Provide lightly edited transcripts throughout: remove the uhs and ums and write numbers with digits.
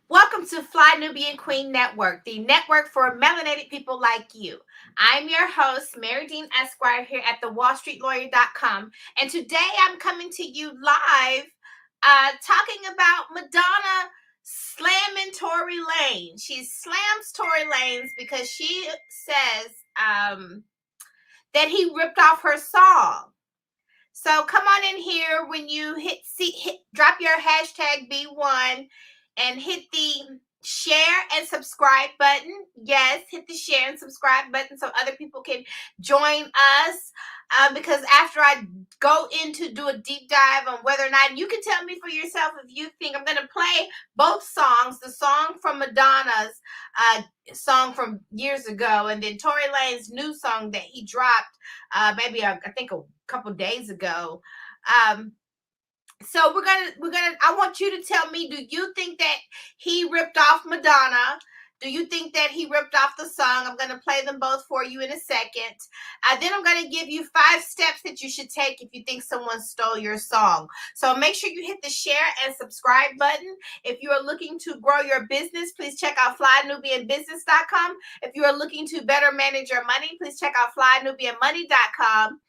Welcome to Fly Nubian Queen Network, the network for melanated people like you. I'm your host, Mary Dean Esquire, here at thewallstreetlawyer.com. And today I'm coming to you live talking about Madonna slamming Tory Lanez. She slams Tory Lanez because she says that he ripped off her song. So come on in here when you drop your hashtag B1 and hit the share and subscribe button. Yes, hit the share and subscribe button so other people can join us. Because after I go in to do a deep dive on whether or not you can tell me for yourself if you think I'm going to play both songs, the song from Madonna's song from years ago, and then Tory Lanez's new song that he dropped maybe I think a couple days ago. Um, so we're gonna. I want you to tell me: do you think that he ripped off Madonna? Do you think that he ripped off the song? I'm gonna play them both for you in a second. Then I'm gonna give you 5 steps that you should take if you think someone stole your song. So make sure you hit the share and subscribe button. If you are looking to grow your business, please check out flynubianbusiness.com. If you are looking to better manage your money, please check out flynubianmoney.com.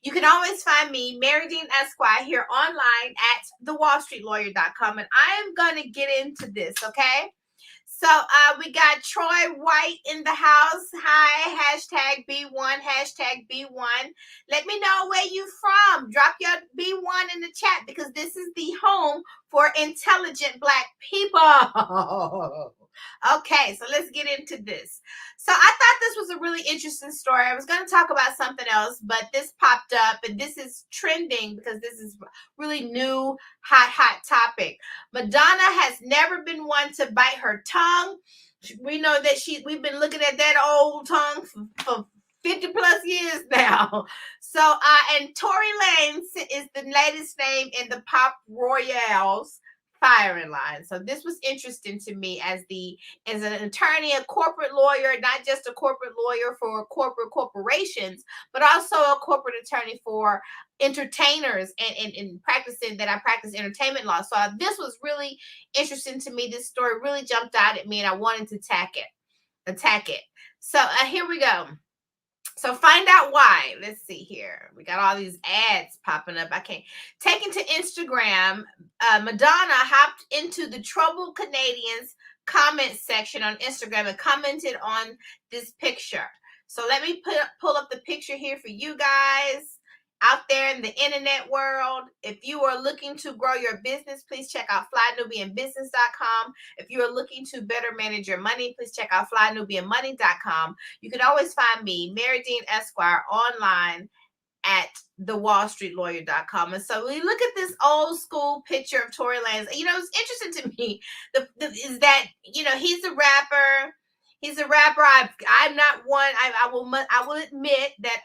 You can always find me, Mary Dean Esquire, here online at thewallstreetlawyer.com. And I am going to get into this, okay? So we got Troy White in the house. Hi, hashtag B1, hashtag B1. Let me know where you from. Drop your B1 in the chat because this is the home for intelligent Black people. Okay, so let's get into this. So I thought this was a really interesting story. I was going to talk about something else, but this popped up and this is trending because this is really new, hot topic. Madonna has never been one to bite her tongue. We know that we've been looking at that old tongue for 50 plus years now. So, and Tory Lanez is the latest name in the Pop Royale's firing line. So this was interesting to me as an attorney, a corporate lawyer, not just a corporate lawyer for corporate corporations, but also a corporate attorney for entertainers and practicing that I practice entertainment law. So this was really interesting to me. This story really jumped out at me and I wanted to attack it. So here we go. So find out why. Let's see here. We got all these ads popping up. I can't. Taken to Instagram, Madonna hopped into the Troubled Canadians comment section on Instagram and commented on this picture. So let me pull up the picture here for you guys out there in the internet world. If you are looking to grow your business, please check out flynubianbusiness.com. If you are looking to better manage your money, please check out flynubianmoney.com. You can always find me, Mary Dean Esquire, online at thewallstreetlawyer.com. And so we look at this old school picture of Tory Lanez. You know, it's interesting to me is that, you know, he's a rapper. I'm not one. I will admit that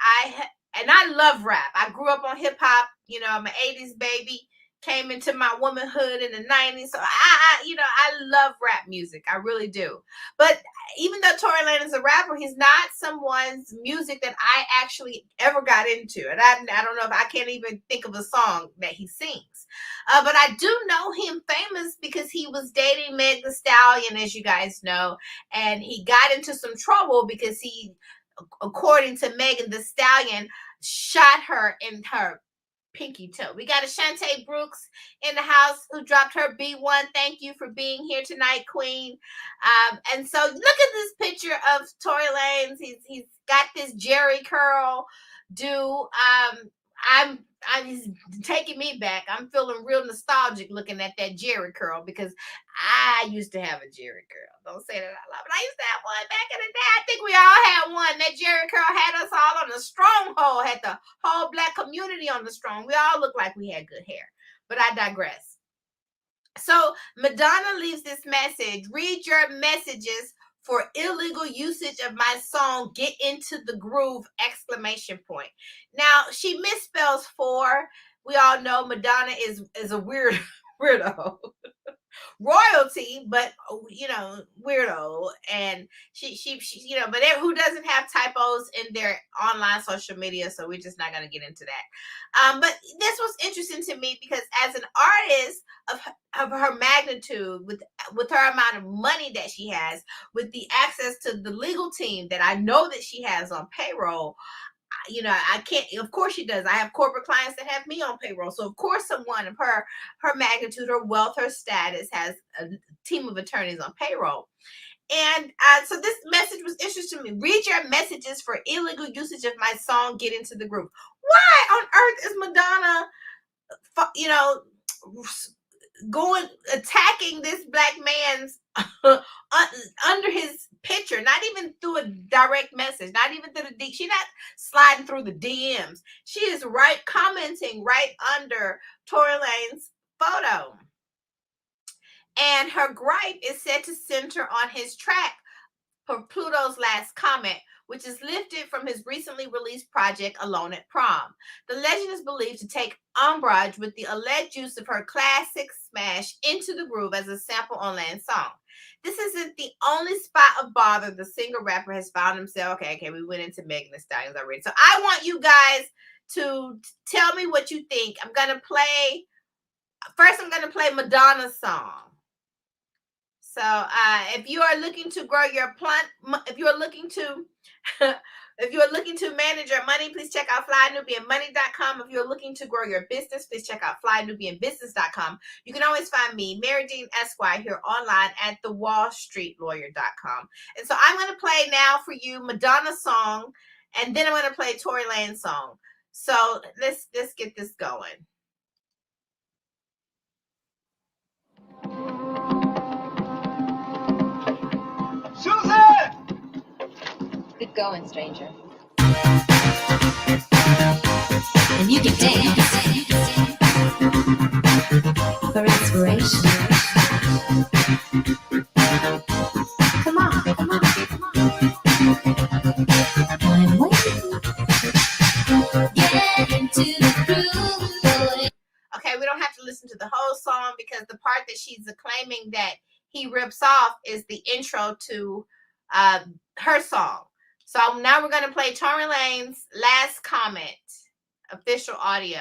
and I love rap. I grew up on hip hop. You know, I'm an 80s baby. Came into my womanhood in the 90s. So I love rap music. I really do. But even though Tory Lanez is a rapper, he's not someone's music that I actually ever got into. And I don't know if I can't even think of a song that he sings. But I do know him famous because he was dating Meg Thee Stallion, as you guys know. And he got into some trouble because he, according to Megan Thee Stallion, shot her in her pinky toe. We got Ashante Brooks in the house who dropped her B1. Thank you for being here tonight, Queen. And so look at this picture of Tory Lanez. He's got this Jerry curl do. He's taking me back. I'm feeling real nostalgic looking at that Jerry curl because I used to have a Jerry curl. Don't say that out loud, but I used to have one back in the day. I think we all had one. That Jerry curl had us all on the stronghold, had the whole Black community on the strong. We all looked like we had good hair, but I digress. So Madonna leaves this message. Read your messages for illegal usage of my song, Get Into the Groove, ! Now, she misspells for. We all know Madonna is a weirdo. royalty, but weirdo. And she but who doesn't have typos in their online social media? So we're just not gonna get into that. But this was interesting to me because as an artist of her magnitude, with her amount of money that she has, with the access to the legal team that I know that she has on payroll, I can't, of course she does. I have corporate clients that have me on payroll. So of course someone of her magnitude, her wealth, her status has a team of attorneys on payroll. And so this message was interesting to me. Read your messages for illegal usage of my song, Get Into the Groove. Why on earth is Madonna, going attacking this black man's under his picture, not even through a direct message, not even through the she's not sliding through the DMs. She is commenting right under Tory Lanez's photo. And her gripe is said to center on his track for Pluto's Last Comment, which is lifted from his recently released project, Alone at Prom. The legend is believed to take umbrage with the alleged use of her classic smash Into the Groove as a sample on Lanez's song. This isn't the only spot of bother the singer-rapper has found himself. Okay, we went into Megan Thee Stallion already. So I want you guys to tell me what you think. I'm going to play Madonna's song. So if you are looking to grow your if you are looking to manage your money, please check out flynubianmoney.com. If you're looking to grow your business, please check out flynubianbusiness.com. You can always find me, Marye Dean Esquire, here online at thewallstreetlawyer.com. And so I'm going to play now for you Madonna's song, and then I'm going to play Tory Lanez's song. So let's get this going. Susan! Good going, stranger. And you can dance for inspiration. Come on. I'm waiting. Get into the groove, boy. Okay, we don't have to listen to the whole song because the part that she's claiming that he rips off is the intro to her song. So now we're going to play Tory Lanez's Last Comment, official audio.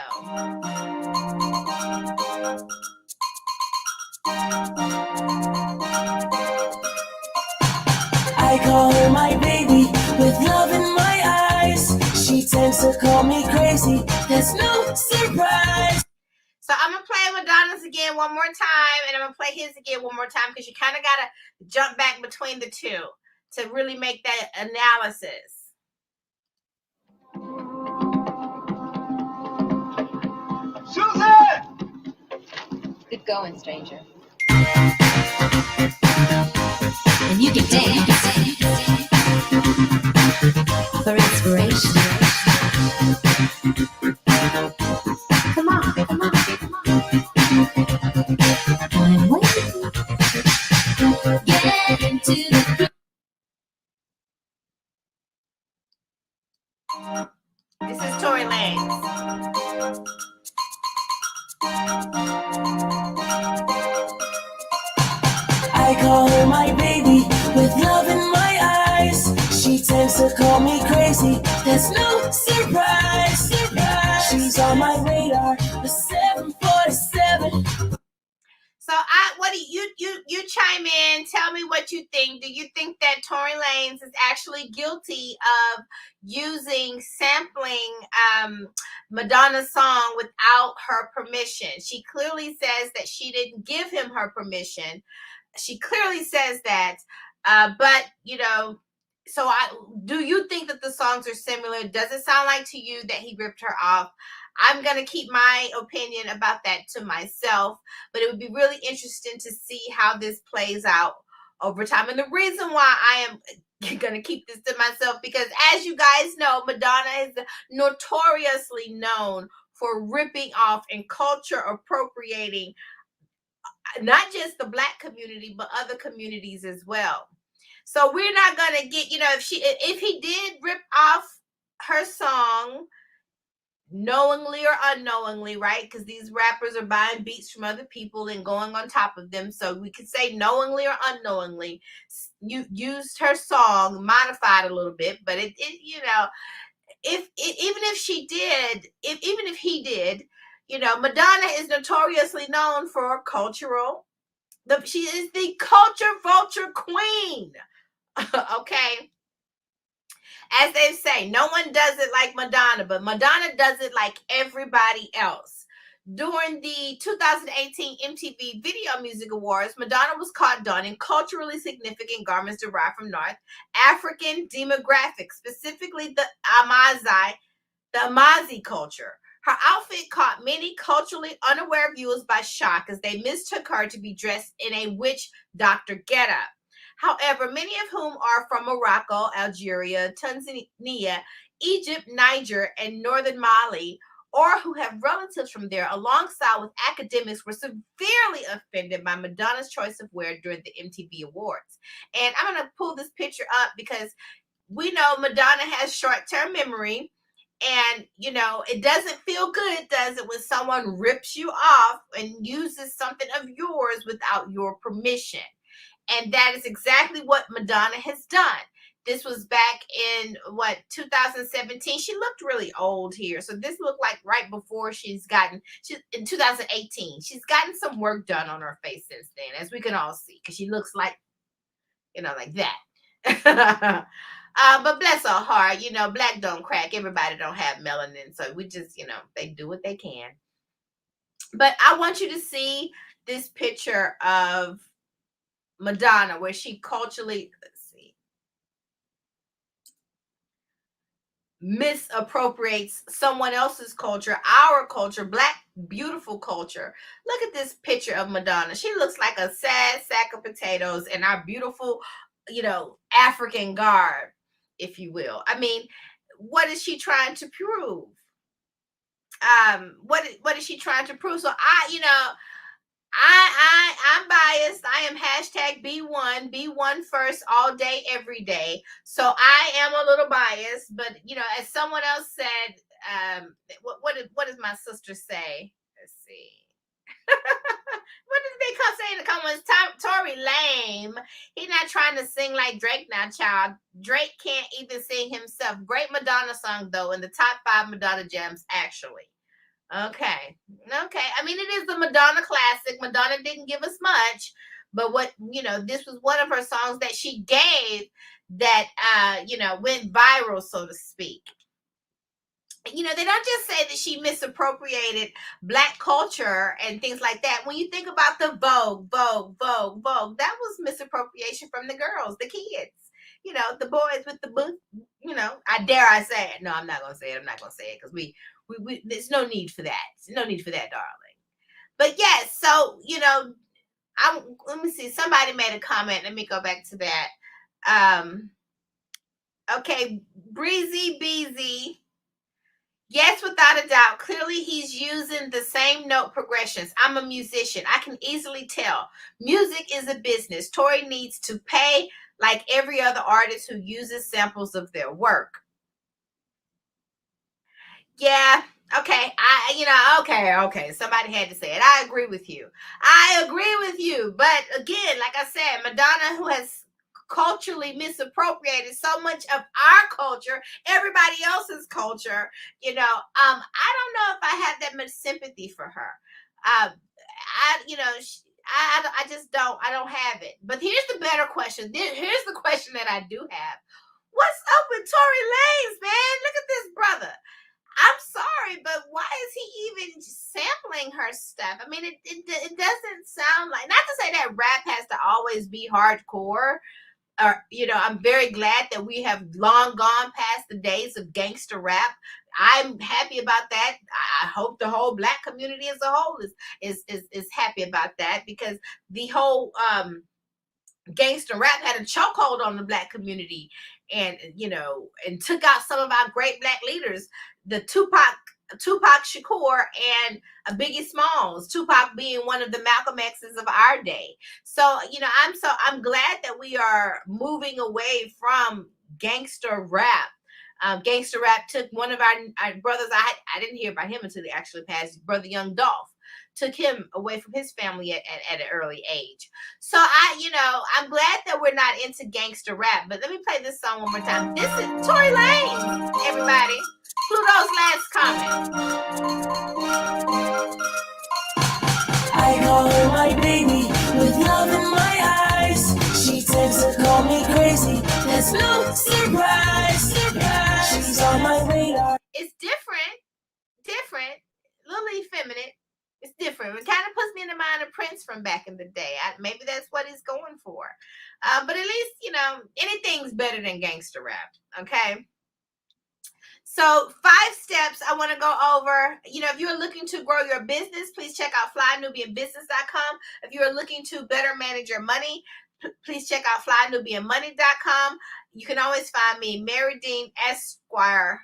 I call her my baby with love in my eyes. She tends to call me crazy. There's no surprise. So I'm going to play Madonna's again one more time, and I'm going to play his again one more time because you kind of got to jump back between the two to really make that analysis. Susan! Good going, stranger. And you can dance for inspiration. Come on. I'm waiting. Get into the groove. This is Tory Lanez. I call her my baby with love in my eyes. She tends to call me crazy. There's no surprise. She's on my radar, the 747. So what do you chime in? Tell me what you think. Do you think that Tory Lanez is actually guilty of sampling Madonna's song without her permission? She clearly says that she didn't give him her permission. She clearly says that, but so do you think that the songs are similar? Does it sound like to you that he ripped her off? I'm going to keep my opinion about that to myself, but it would be really interesting to see how this plays out over time. And the reason why I am going to keep this to myself, because as you guys know, Madonna is notoriously known for ripping off and culture appropriating not just the Black community, but other communities as well. So we're not going to get, if he did rip off her song, knowingly or unknowingly, right? Because these rappers are buying beats from other people and going on top of them. So we could say knowingly or unknowingly, you used her song, modified a little bit, but it you know, even if she did, even if he did, you know, Madonna is notoriously known for cultural. She is the culture vulture queen. Okay, as they say, no one does it like Madonna, but Madonna does it like everybody else. During the 2018 MTV Video Music Awards, Madonna was caught donning culturally significant garments derived from North African demographics, specifically the Amazi culture. Her outfit caught many culturally unaware viewers by shock as they mistook her to be dressed in a witch doctor getup. However, many of whom are from Morocco, Algeria, Tanzania, Egypt, Niger, and northern Mali, or who have relatives from there, alongside with academics, were severely offended by Madonna's choice of wear during the MTV Awards. And I'm going to pull this picture up because we know Madonna has short-term memory. And, you know, it doesn't feel good, does it, when someone rips you off and uses something of yours without your permission. And that is exactly what Madonna has done. This was back in, 2017. She looked really old here. So this looked like right before in 2018. She's gotten some work done on her face since then, as we can all see, because she looks like, you know, like that. But bless her heart, you know, black don't crack. Everybody don't have melanin. So we just, you know, they do what they can. But I want you to see this picture of Madonna where she culturally, misappropriates someone else's culture, our culture, black beautiful culture. Look at this picture of Madonna. She looks like a sad sack of potatoes in our beautiful, you know, African garb, if you will. I mean, what is she trying to prove? What is she trying to prove? So I'm biased. I am hashtag be one first all day, every day. So I am a little biased, but you know, as someone else said, what does my sister say? Let's see. What did they say in the comments? Tory lame. He's not trying to sing like Drake now, child. Drake can't even sing himself. Great Madonna song though, in the top 5 Madonna jams, actually. Okay. I mean, it is the Madonna classic. Madonna didn't give us much, but this was one of her songs that she gave that, went viral, so to speak. You know, they don't just say that she misappropriated black culture and things like that. When you think about the Vogue, that was misappropriation from the girls, the kids. You know, the boys with the book, I say it. No, I'm not going to say it. Because we there's no need for that. No need for that, darling. But yes, so, let me see. Somebody made a comment. Let me go back to that. Okay, Breezy Beezy. Yes, without a doubt. Clearly, he's using the same note progressions. I'm a musician. I can easily tell. Music is a business. Tory needs to pay like every other artist who uses samples of their work. Yeah. Okay. Okay. Somebody had to say it. I agree with you. But again, like I said, Madonna, who has culturally misappropriated so much of our culture, everybody else's culture, I don't know if I have that much sympathy for her. I just don't. I don't have it. But here's the better question. Here's the question that I do have. What's up with Tory Lanez, man? Look at this brother. I'm sorry, but why is he even sampling her stuff? I mean, it doesn't sound like, not to say that rap has to always be hardcore. Or, I'm very glad that we have long gone past the days of gangster rap. I'm happy about that. I hope the whole black community as a whole is happy about that, because the whole gangster rap had a chokehold on the black community, and took out some of our great black leaders, the Tupac Shakur and Biggie Smalls, Tupac being one of the Malcolm X's of our day. So I'm glad that we are moving away from gangster rap. Gangster Rap took one of our brothers. I didn't hear about him until he actually passed. Brother Young Dolph took him away from his family at an early age. So I'm glad that we're not into gangster rap. But let me play this song one more time. This is Tory Lanez, everybody. Pluto's last comment. I call her my baby with love in my eyes. She tends to call me crazy. There's no surprise. She's on my radar. It's different, a little effeminate. It's different. It kind of puts me in the mind of Prince from back in the day. Maybe that's what he's going for. But at least, anything's better than gangster rap. Okay. So 5 steps I want to go over. If you're looking to grow your business, please check out flynubianbusiness.com. If you're looking to better manage your money, please check out flynubianmoney.com. You can always find me, Marye Dean Esquire,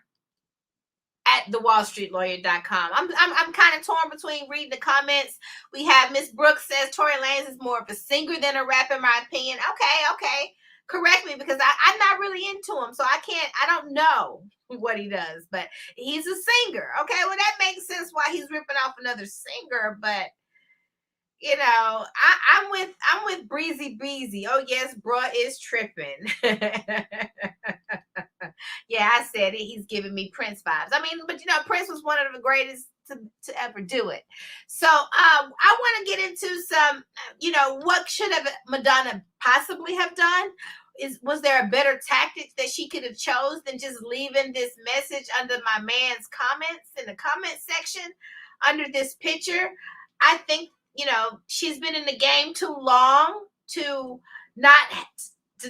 at thewallstreetlawyer.com. I'm kind of torn between reading the comments. We have Miss Brooks says Tory Lanez is more of a singer than a rapper, in my opinion. Okay. Correct me, because I'm not really into him, so I don't know what he does, but he's a singer. Okay, well, that makes sense why he's ripping off another singer, but I'm with Breezy Breezy. Oh yes, bruh is tripping. Yeah, I said it. He's giving me Prince vibes. I mean, but Prince was one of the greatest to ever do it. So I want to get into some, what should have Madonna possibly have done? Was there a better tactic that she could have chose than just leaving this message under my man's comments in the comment section under this picture? I think she's been in the game too long to not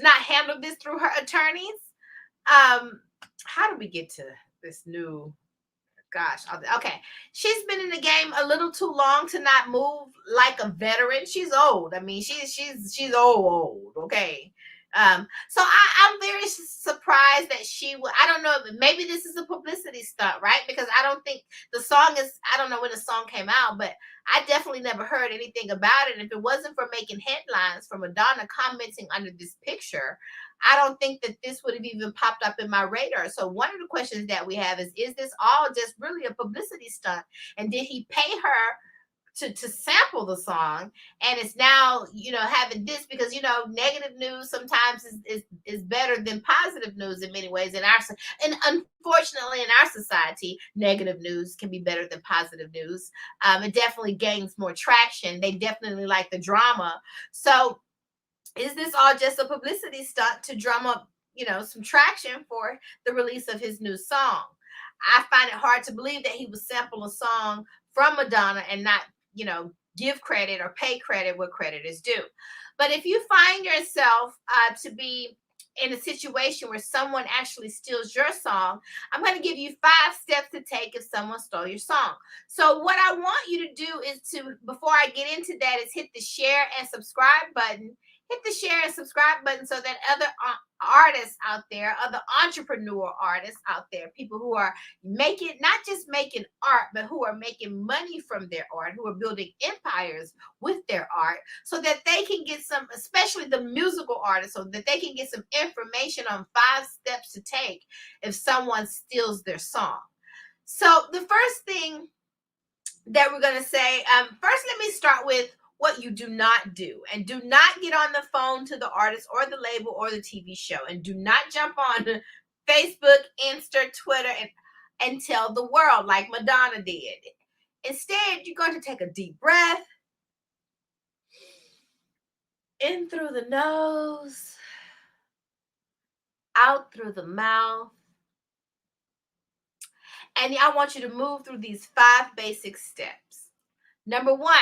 handle this through her attorneys. How do we get to this new? Gosh, okay. She's been in the game a little too long to not move like a veteran. She's old. I mean, she's old. Okay. So I'm very surprised that she would. I don't know. Maybe this is a publicity stunt, right? Because I don't think the song is. I don't know when the song came out, but I definitely never heard anything about it. And if it wasn't for making headlines for Madonna commenting under this picture, I don't think that this would have even popped up in my radar. So one of the questions that we have is this all just really a publicity stunt? And did he pay her to sample the song, and it's now having this, because negative news sometimes is better than positive news in many ways, and unfortunately in our society negative news can be better than positive news. It definitely gains more traction. They definitely like the drama. So is this all just a publicity stunt to drum up some traction for the release of his new song? I find it hard to believe that he would sample a song from Madonna and not give credit or pay credit where credit is due. But if you find yourself to be in a situation where someone actually steals your song, I'm going to give you 5 steps to take if someone stole your song. So what I want you to do is before I get into that, is hit the share and subscribe button. Hit the share and subscribe button so that other artists out there, other entrepreneur artists out there, people who are not just making art, but who are making money from their art, who are building empires with their art, so that they can get some, especially the musical artists, so that they can get some information on 5 steps to take if someone steals their song. So the first thing that we're going to say, first, let me start with what you do not do. And do not get on the phone to the artist or the label or the TV show. And do not jump on Facebook, Insta, Twitter, and tell the world like Madonna did. Instead, you're going to take a deep breath. In through the nose. Out through the mouth. And I want you to move through these 5 basic steps. Number 1,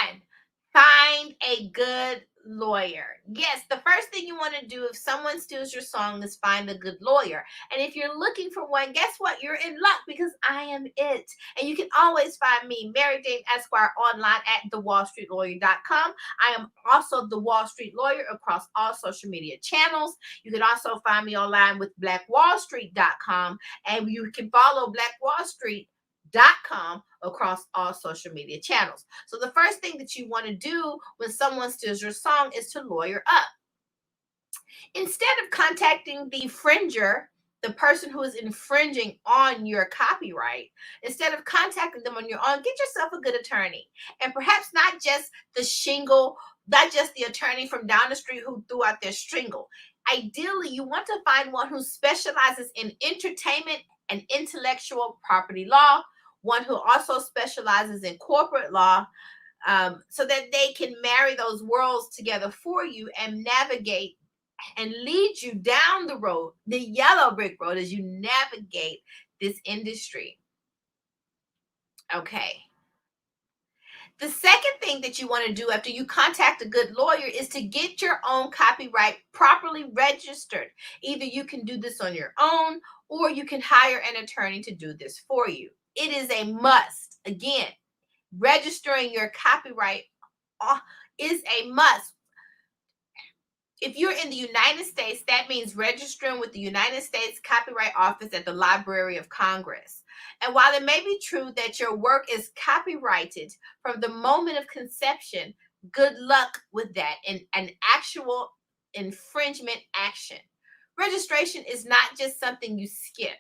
find a good lawyer. Yes, the first thing you want to do if someone steals your song is find a good lawyer. And if you're looking for one, guess what? You're in luck, because I am it. And you can always find me, Marye Dean Esquire, online at thewallstreetlawyer.com. I am also the Wall Street Lawyer across all social media channels. You can also find me online with blackwallstreet.com, and you can follow blackwallstreet.com across all social media channels. So the first thing that you want to do when someone steals your song is to lawyer up. Instead of contacting the fringer the person who is infringing on your copyright, instead of contacting them on your own, get yourself a good attorney. And perhaps not just the attorney from down the street who threw out their shingle. Ideally, you want to find one who specializes in entertainment and intellectual property law, one who also specializes in corporate law, so that they can marry those worlds together for you and navigate and lead you down the road, the yellow brick road, as you navigate this industry. Okay. The second thing that you want to do after you contact a good lawyer is to get your own copyright properly registered. Either you can do this on your own, or you can hire an attorney to do this for you. It is a must. Again, registering your copyright is a must. If you're in the United States, that means registering with the United States Copyright Office at the Library of Congress. And while it may be true that your work is copyrighted from the moment of conception, good luck with that in an actual infringement action. Registration is not just something you skip.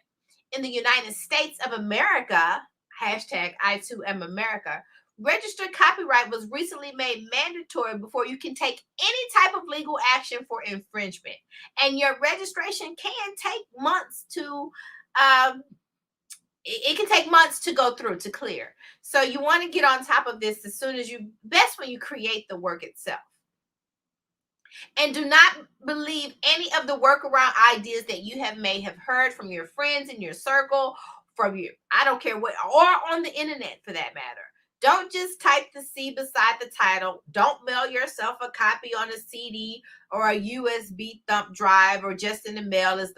In the United States of America, hashtag I too am America, registered copyright was recently made mandatory before you can take any type of legal action for infringement. And your registration can take months to it can take months to go through, to clear. So you want to get on top of this as soon as best when you create the work itself. And do not believe any of the workaround ideas that you may have heard from your friends in your circle, I don't care what, or on the internet for that matter. Don't just type the C beside the title. Don't mail yourself a copy on a CD or a USB thumb drive, or just in the mail, as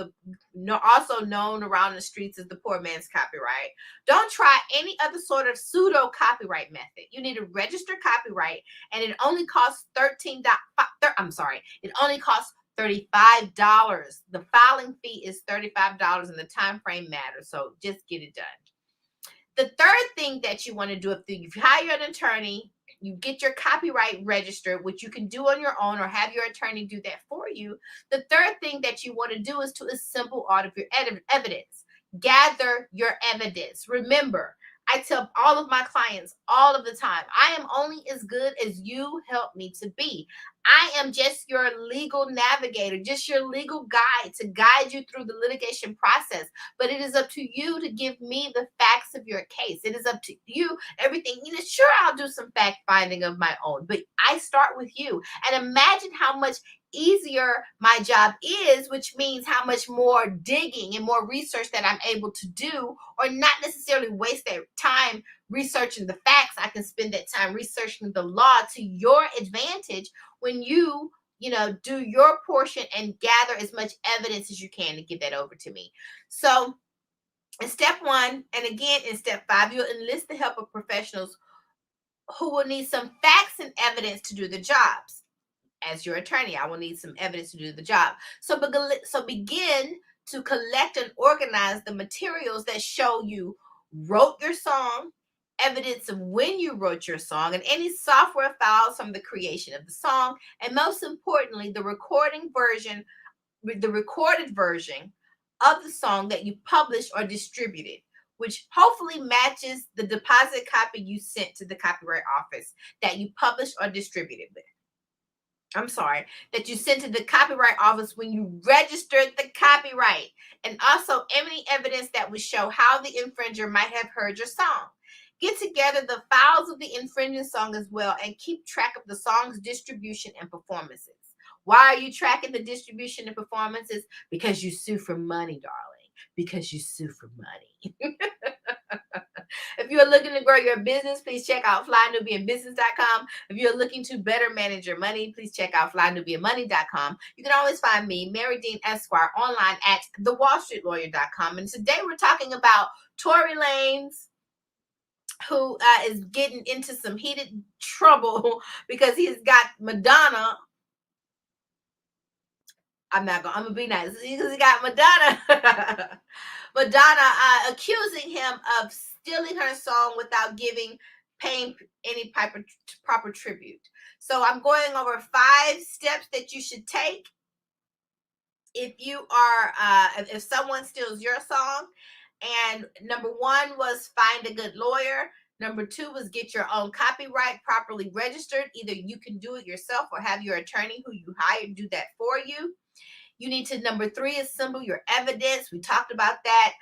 also known around the streets as the poor man's copyright. Don't try any other sort of pseudo copyright method. You need a registered copyright, and it only costs It only costs $35. The filing fee is $35, and the time frame matters. So just get it done. The third thing that you want to do, if you hire an attorney, you get your copyright registered, which you can do on your own or have your attorney do that for you. The third thing that you want to do is to assemble all of your evidence. Gather your evidence. Remember, I tell all of my clients all of the time, I am only as good as you help me to be. I am just your legal navigator, just your legal guide to guide you through the litigation process. But it is up to you to give me the facts of your case. It is up to you, everything. Sure, I'll do some fact finding of my own, but I start with you. And imagine how much easier my job is, which means how much more digging and more research that I'm able to do, or not necessarily waste that time researching the facts. I can spend that time researching the law to your advantage when you do your portion and gather as much evidence as you can to give that over to me. So in step 1, and again in step 5, you'll enlist the help of professionals who will need some facts and evidence to do the jobs. As your attorney, I will need some evidence to do the job. So begin to collect and organize the materials that show you wrote your song, evidence of when you wrote your song, and any software files from the creation of the song, and most importantly, the recorded version of the song that you published or distributed, which hopefully matches the deposit copy you sent to the Copyright Office that you published or distributed with. That you sent to the Copyright Office when you registered the copyright, and also any evidence that would show how the infringer might have heard your song. Get together the files of the infringing song as well, and keep track of the song's distribution and performances. Why are you tracking the distribution and performances? Because you sue for money, darling. Because you sue for money. If you're looking to grow your business, please check out flynubianbusiness.com. If you're looking to better manage your money, please check out flynubianmoney.com. You can always find me, Marye Dean Esquire, online at thewallstreetlawyer.com. And today we're talking about Tory Lanez, who is getting into some heated trouble because he's got Madonna. I'm gonna be nice, because he got Madonna accusing him of stealing her song without paying any proper tribute. So I'm going over 5 steps that you should take if you are if someone steals your song, and number one was find a good lawyer, number two was get your own copyright properly registered. Either you can do it yourself or have your attorney who you hire do that for you. You need to, number three, assemble your evidence. We talked about that,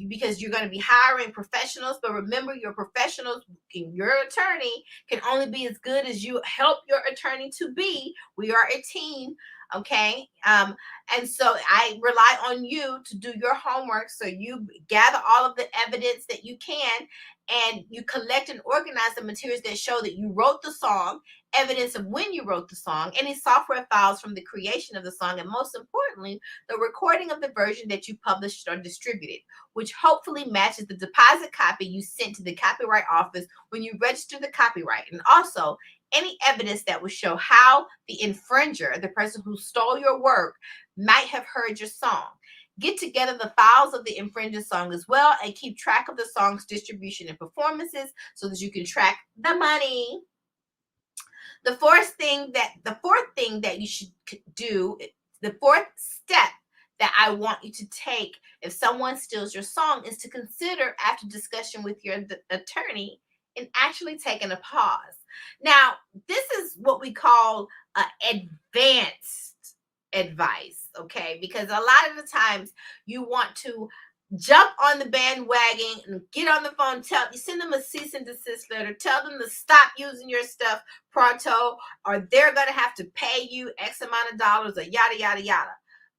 because you're going to be hiring professionals. But remember, your professionals and your attorney can only be as good as you help your attorney to be. We are a team. Okay. And so I rely on you to do your homework. So you gather all of the evidence that you can, and you collect and organize the materials that show that you wrote the song, evidence of when you wrote the song, any software files from the creation of the song, and most importantly, the recording of the version that you published or distributed, which hopefully matches the deposit copy you sent to the Copyright Office when you registered the copyright. And also, any evidence that will show how the infringer, the person who stole your work, might have heard your song. Get together the files of the infringing song as well, and keep track of the song's distribution and performances so that you can track the money. The fourth thing that you should do, the fourth step that I want you to take if someone steals your song, is to consider, after discussion with your attorney, and actually taking a pause. Now, this is what we call advanced advice, okay? Because a lot of the times you want to jump on the bandwagon and get on the phone, send them a cease and desist letter, tell them to stop using your stuff pronto, or they're going to have to pay you X amount of dollars, or yada, yada, yada.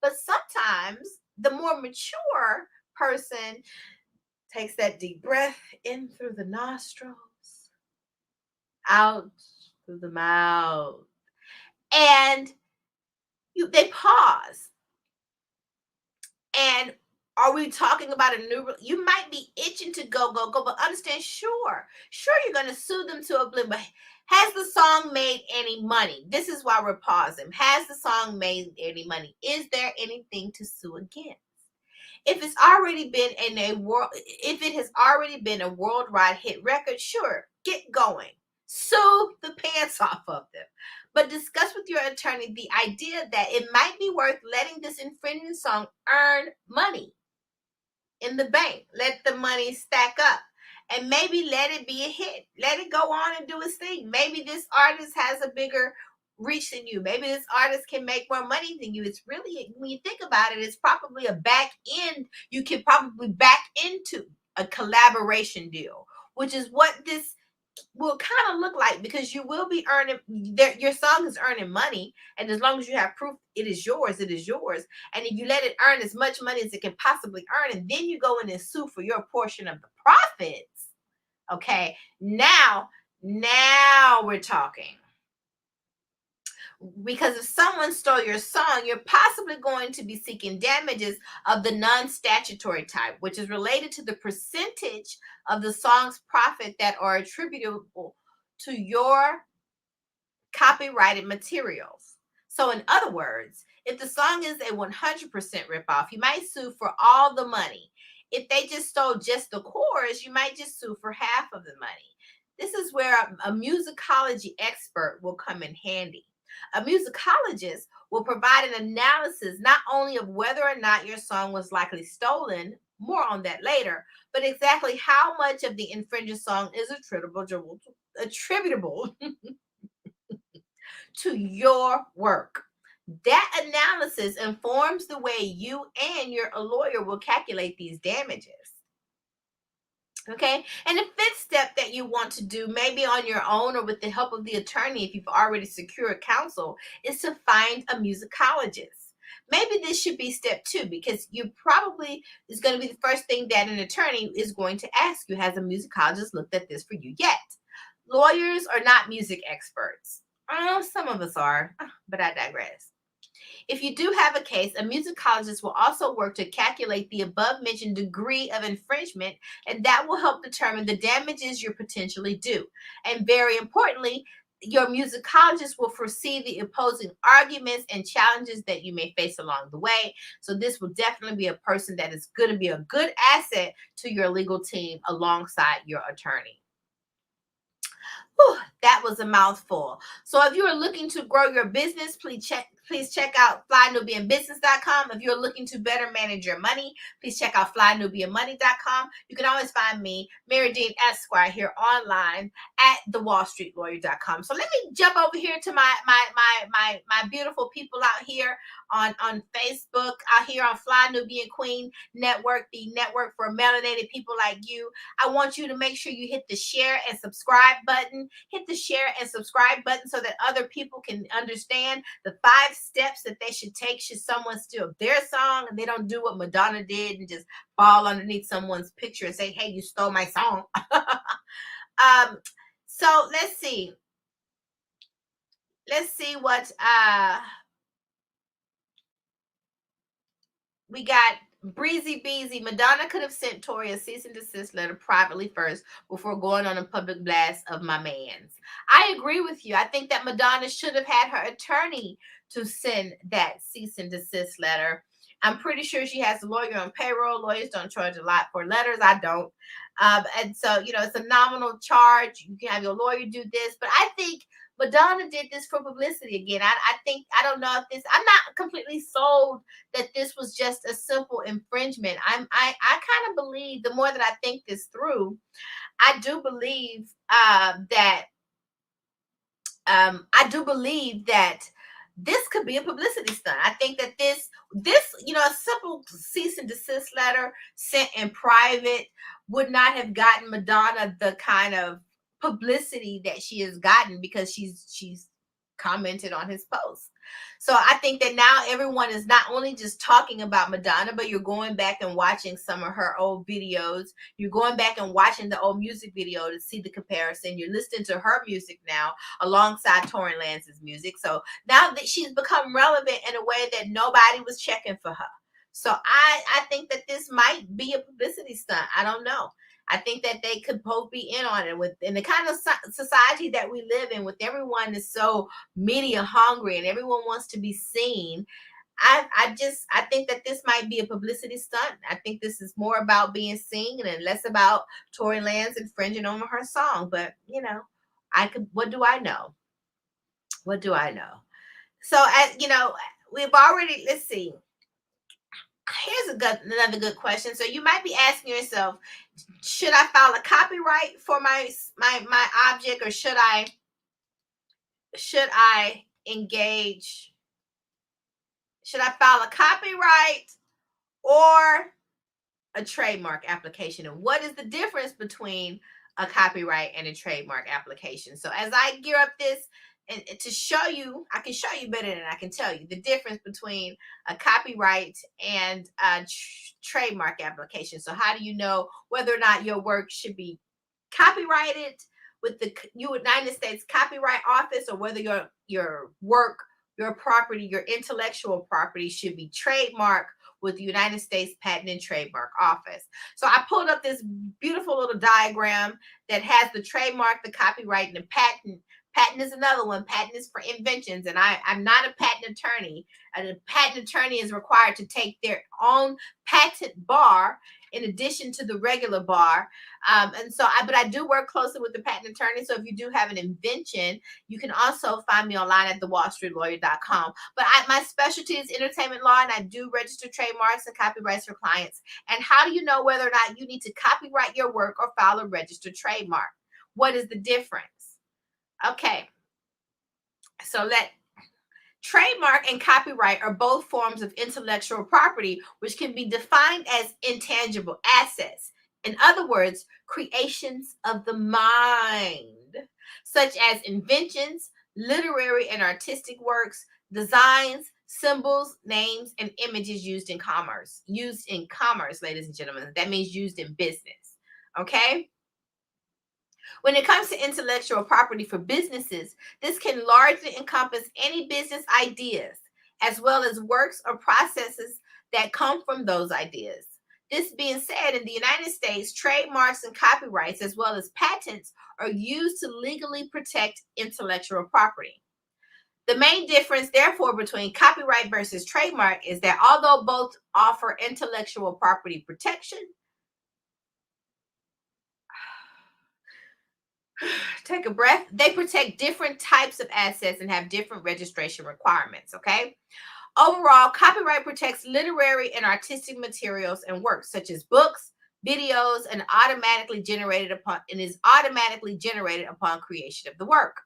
But sometimes the more mature person takes that deep breath in through the nostrils, out through the mouth, and they pause. And are we talking about a new? You might be itching to go, but understand, sure, you're going to sue them to oblivion. But has the song made any money? This is why we're pausing. Has the song made any money? Is there anything to sue against? If it's already been if it has already been a worldwide hit record, sure, get going. Sue the pants off of them. But discuss with your attorney the idea that it might be worth letting this infringing song earn money in the bank. Let the money stack up, and maybe let it be a hit. Let it go on and do its thing. Maybe this artist has a bigger reach than you. Maybe this artist can make more money than you. It's really, when you think about it, it's probably a back end. You can probably back into a collaboration deal, which is what this will kind of look like, because you will be earning, your song is earning money, and as long as you have proof it is yours, it is yours. And if you let it earn as much money as it can possibly earn, and then you go in and sue for your portion of the profits, okay, now we're talking. Because if someone stole your song, you're possibly going to be seeking damages of the non-statutory type, which is related to the percentage of the song's profit that are attributable to your copyrighted materials. So in other words, if the song is a 100% ripoff, you might sue for all the money. If they just stole just the chorus, you might just sue for half of the money. This is where a musicology expert will come in handy. A musicologist will provide an analysis not only of whether or not your song was likely stolen, more on that later, but exactly how much of the infringed song is attributable to your work. That analysis informs the way you and your lawyer will calculate these damages. Okay, and the fifth step that you want to do, maybe on your own or with the help of the attorney if you've already secured counsel, is to find a musicologist. Maybe this should be step 2, because you probably is going to be the first thing that an attorney is going to ask you: has a musicologist looked at this for you yet? Lawyers are not music experts. Some of us are, but I digress. If you do have a case, a musicologist will also work to calculate the above-mentioned degree of infringement, and that will help determine the damages you're potentially due. And very importantly, your musicologist will foresee the opposing arguments and challenges that you may face along the way. So this will definitely be a person that is going to be a good asset to your legal team alongside your attorney. Whew, that was a mouthful. So if you are looking to grow your business, please please check out flynubianbusiness.com. If you're looking to better manage your money, please check out flynubianmoney.com. You can always find me, Marye Dean Esquire, here online at thewallstreetlawyer.com. So let me jump over here to my beautiful people out here on Facebook, out here on Fly Nubian Queen Network, the network for melanated people like you. I want you to make sure you hit the share and subscribe button. Hit the share and subscribe button so that other people can understand the 5 steps that they should take should someone steal their song and they don't do what Madonna did and just fall underneath someone's picture and say, hey, you stole my song. So let's see what we got. Breezy Beezy. Madonna could have sent Tory a cease and desist letter privately first before going on a public blast of my mans. I agree with you. I think that Madonna should have had her attorney to send that cease and desist letter. I'm pretty sure she has a lawyer on payroll. Lawyers don't charge a lot for letters. I don't. And so, it's a nominal charge. You can have your lawyer do this. But I think Madonna did this for publicity again. I don't know if I'm not completely sold that this was just a simple infringement. I kind of believe, the more that I think this through, I do believe that this could be a publicity stunt. I think that this a simple cease and desist letter sent in private would not have gotten Madonna the kind of publicity that she has gotten because she's commented on his post. So I think that now everyone is not only just talking about Madonna, but you're going back and watching some of her old videos. You're going back and watching the old music video to see the comparison. You're listening to her music now alongside Tory Lanez's music. So now that she's become relevant in a way that nobody was checking for her. So I think that this might be a publicity stunt. I don't know. I think that they could both be in on it in the kind of society that we live in, with everyone is so media hungry and everyone wants to be seen. I think that this might be a publicity stunt. I think this is more about being seen and less about Tory Lanez infringing on her song. But what do I know? What do I know? So we've already, let's see. Here's another good question. So you might be asking yourself, should I file a copyright for my object, or should I engage? Should I file a copyright or a trademark application? And what is the difference between a copyright and a trademark application? So as I gear up this, and to show you, I can show you better than I can tell you the difference between a copyright and a trademark application. So how do you know whether or not your work should be copyrighted with the United States Copyright Office, or whether your work, your property, your intellectual property should be trademarked with the United States Patent and Trademark Office? So I pulled up this beautiful little diagram that has the trademark, the copyright, and the patent. Patent is another one. Patent is for inventions, and I'm not a patent attorney. A patent attorney is required to take their own patent bar in addition to the regular bar. But I do work closely with the patent attorney. So if you do have an invention, you can also find me online at thewallstreetlawyer.com. But my specialty is entertainment law, and I do register trademarks and copyrights for clients. And how do you know whether or not you need to copyright your work or file a registered trademark? What is the difference? Okay, so trademark and copyright are both forms of intellectual property, which can be defined as intangible assets. In other words, creations of the mind, such as inventions, literary and artistic works, designs, symbols, names, and images used in commerce. Used in commerce, ladies and gentlemen. That means used in business. Okay? When it comes to intellectual property for businesses, this can largely encompass any business ideas, as well as works or processes that come from those ideas. This being said, in the United States, trademarks and copyrights, as well as patents, are used to legally protect intellectual property. The main difference, therefore, between copyright versus trademark is that although both offer intellectual property protection, Take a breath. They protect different types of assets and have different registration requirements. Okay. Overall, copyright protects literary and artistic materials and works such as books, videos, and is automatically generated upon creation of the work.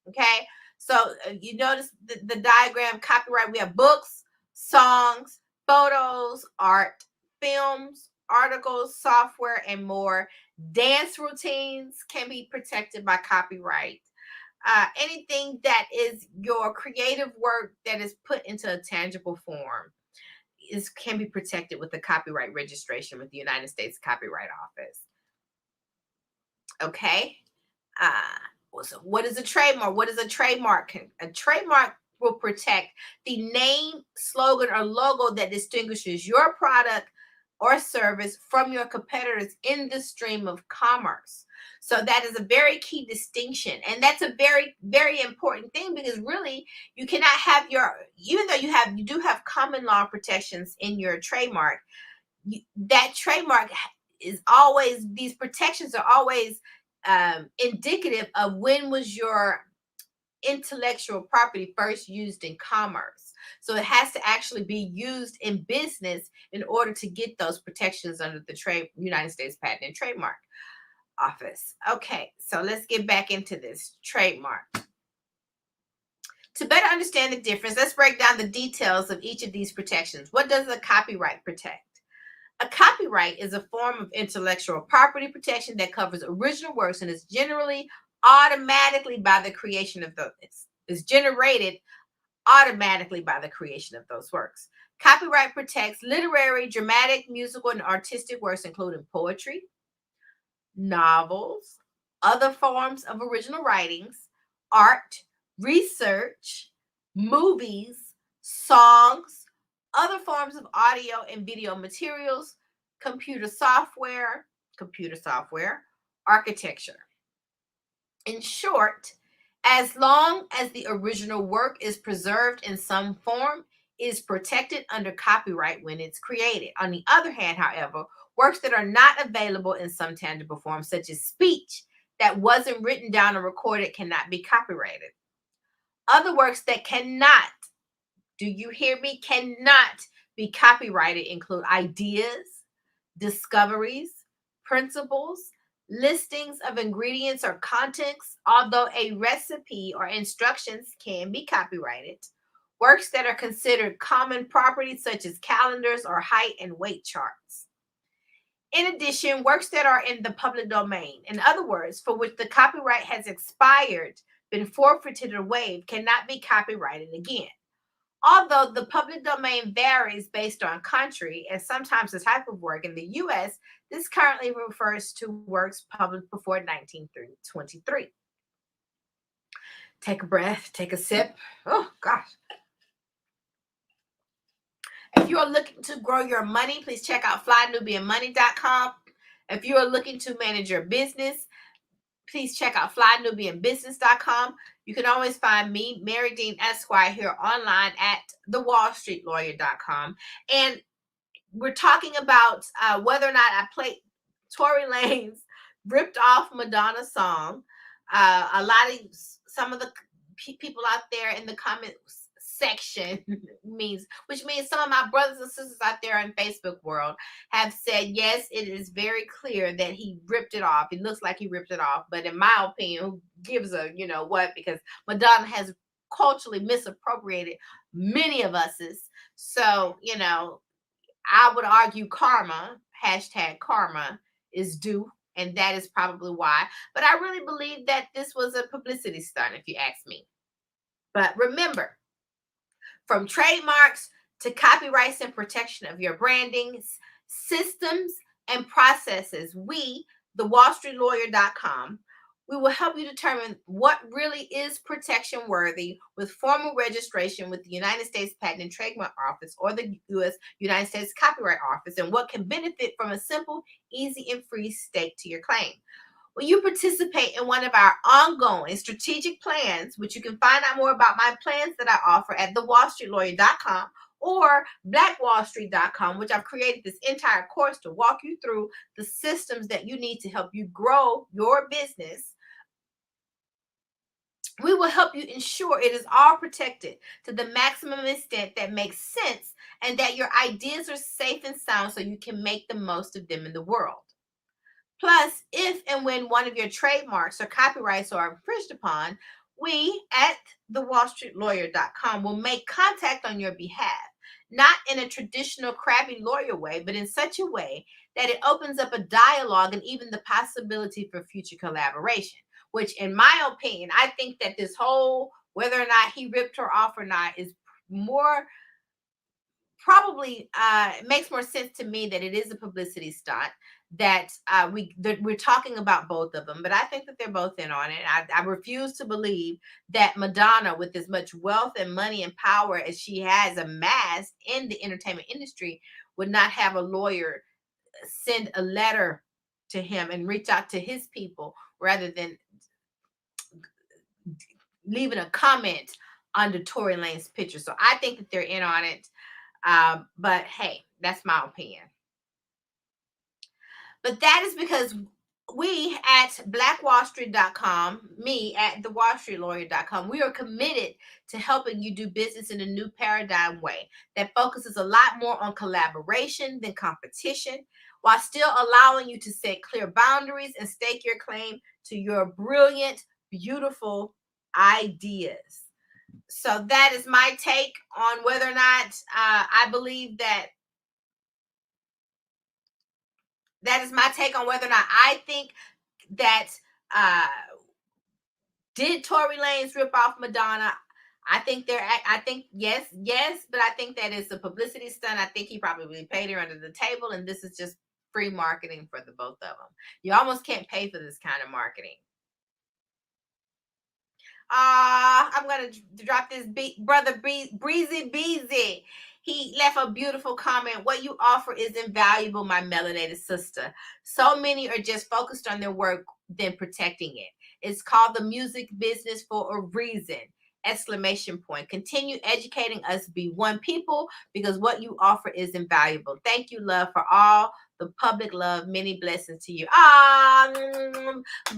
Okay, so you notice the diagram copyright. We have books, songs, photos, art, films, articles, software, and more. Dance routines can be protected by copyright. Anything that is your creative work that is put into a tangible form can be protected with the copyright registration with the United States Copyright Office. Okay. So what is a trademark? What is a trademark? A trademark will protect the name, slogan, or logo that distinguishes your product or service from your competitors in the stream of commerce. So that is a very key distinction. And that's a very, very important thing because really you cannot have even though you do have common law protections in your trademark, that trademark these protections are always indicative of when was your intellectual property first used in commerce. So it has to actually be used in business in order to get those protections under the United States Patent and Trademark Office. Okay, so let's get back into this trademark. To better understand the difference, let's break down the details of each of these protections. What does a copyright protect? A copyright is a form of intellectual property protection that covers original works and is generated automatically by the creation of those works. Copyright protects literary, dramatic, musical, and artistic works, including poetry, novels, other forms of original writings, art, research, movies, songs, other forms of audio and video materials, computer software, architecture. In short, as long as the original work is preserved in some form, it is protected under copyright when it's created. On the other hand, however, works that are not available in some tangible form, such as speech that wasn't written down or recorded, cannot be copyrighted. Other works that cannot, do you hear me, cannot be copyrighted include ideas, discoveries, principles, listings of ingredients or contents, although a recipe or instructions can be copyrighted. Works that are considered common property, such as calendars or height and weight charts. In addition, works that are in the public domain, in other words, for which the copyright has expired, been forfeited, or waived, cannot be copyrighted again. Although the public domain varies based on country and sometimes the type of work, in the US, this currently refers to works published before 1923. Take a breath, take a sip. Oh, gosh. If you are looking to grow your money, please check out flynubianmoney.com. If you are looking to manage your business, please check out flynubianbusiness.com. You can always find me, Marye Dean Esquire, here online at thewallstreetlawyer.com. And we're talking about whether or not I played Tory Lanez ripped off Madonna song. Some of the people out there in the comments section which means some of my brothers and sisters out there in Facebook world have said, yes, it is very clear that he ripped it off. It looks like he ripped it off. But in my opinion, who gives a, because Madonna has culturally misappropriated many of us's. So, I would argue karma, #karma, is due. And that is probably why. But I really believe that this was a publicity stunt, if you ask me. But remember, from trademarks to copyrights and protection of your branding, systems, and processes, we, thewallstreetlawyer.com, we will help you determine what really is protection worthy with formal registration with the United States Patent and Trademark Office or the United States Copyright Office, and what can benefit from a simple, easy, and free stake to your claim. When you participate in one of our ongoing strategic plans, which you can find out more about my plans that I offer at thewallstreetlawyer.com or blackwallstreet.com, which I've created this entire course to walk you through the systems that you need to help you grow your business. We will help you ensure it is all protected to the maximum extent that makes sense and that your ideas are safe and sound so you can make the most of them in the world. Plus, if and when one of your trademarks or copyrights are infringed upon, we at thewallstreetlawyer.com will make contact on your behalf, not in a traditional crappy lawyer way, but in such a way that it opens up a dialogue and even the possibility for future collaboration. Which, in my opinion, I think that this whole whether or not he ripped her off or not is more probably it makes more sense to me that it is a publicity stunt that we're talking about both of them, but I think that they're both in on it. I refuse to believe that Madonna, with as much wealth and money and power as she has amassed in the entertainment industry, would not have a lawyer send a letter to him and reach out to his people rather than leaving a comment under Tory Lane's picture. So I think that they're in on it. But hey, that's my opinion. But that is because we at blackwallstreet.com, me at thewallstreetlawyer.com, we are committed to helping you do business in a new paradigm way that focuses a lot more on collaboration than competition, while still allowing you to set clear boundaries and stake your claim to your brilliant, beautiful ideas. So that is my take on whether or not I believe that is my take on whether or not I think that uh did Tory Lanez rip off Madonna. I think yes, but I think that it's a publicity stunt. I think he probably paid her under the table, and this is just free marketing for the both of them. You almost can't pay for this kind of marketing. I'm gonna drop this brother Breezy Beezy. He left a beautiful comment. What you offer is invaluable, my melanated sister. So many are just focused on their work than protecting it. It's called the music business for a reason. Exclamation point. Continue educating us, be one people, because what you offer is invaluable. Thank you, love, for all the public love. Many blessings to you.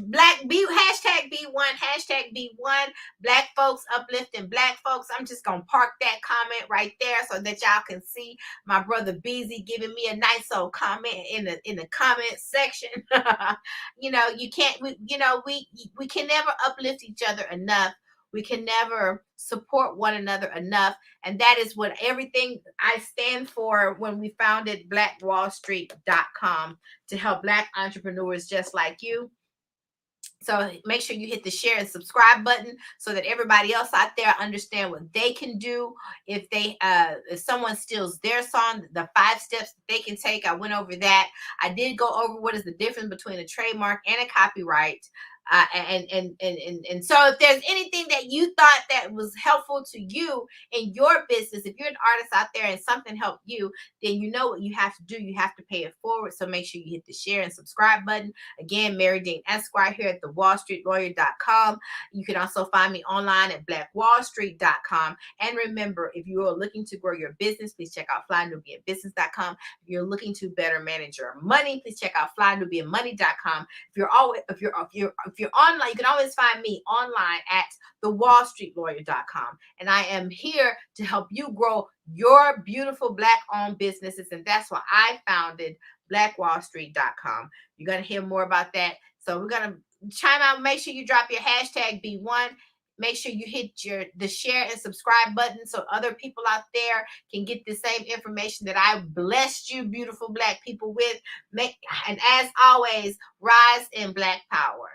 Black B hashtag B1, hashtag B1. Black folks uplifting black folks. I'm just gonna park that comment right there so that y'all can see my brother Beezy giving me a nice old comment in the comment section. You know, you can't we can never uplift each other enough. We can never support one another enough. And that is what everything I stand for when we founded blackwallstreet.com, to help Black entrepreneurs just like you. So make sure you hit the share and subscribe button so that everybody else out there understand what they can do if someone steals their song, the 5 steps that they can take. I went over that. I did go over what is the difference between a trademark and a copyright. And so if there's anything that you thought that was helpful to you in your business, if you're an artist out there and something helped you, then you know what you have to do. You have to pay it forward. So make sure you hit the share and subscribe button. Again, Marye Dean Esquire here at thewallstreetlawyer.com. You can also find me online at blackwallstreet.com. And remember, if you are looking to grow your business, please check out flynubianbusiness.com. If you're looking to better manage your money, please check out flynubianmoney.com. If you're online, you can always find me online at thewallstreetlawyer.com. And I am here to help you grow your beautiful Black-owned businesses. And that's why I founded blackwallstreet.com. You're going to hear more about that. So we're going to chime out. Make sure you drop your hashtag B1. Make sure you hit the share and subscribe button so other people out there can get the same information that I blessed you beautiful Black people with. And as always, rise in Black power.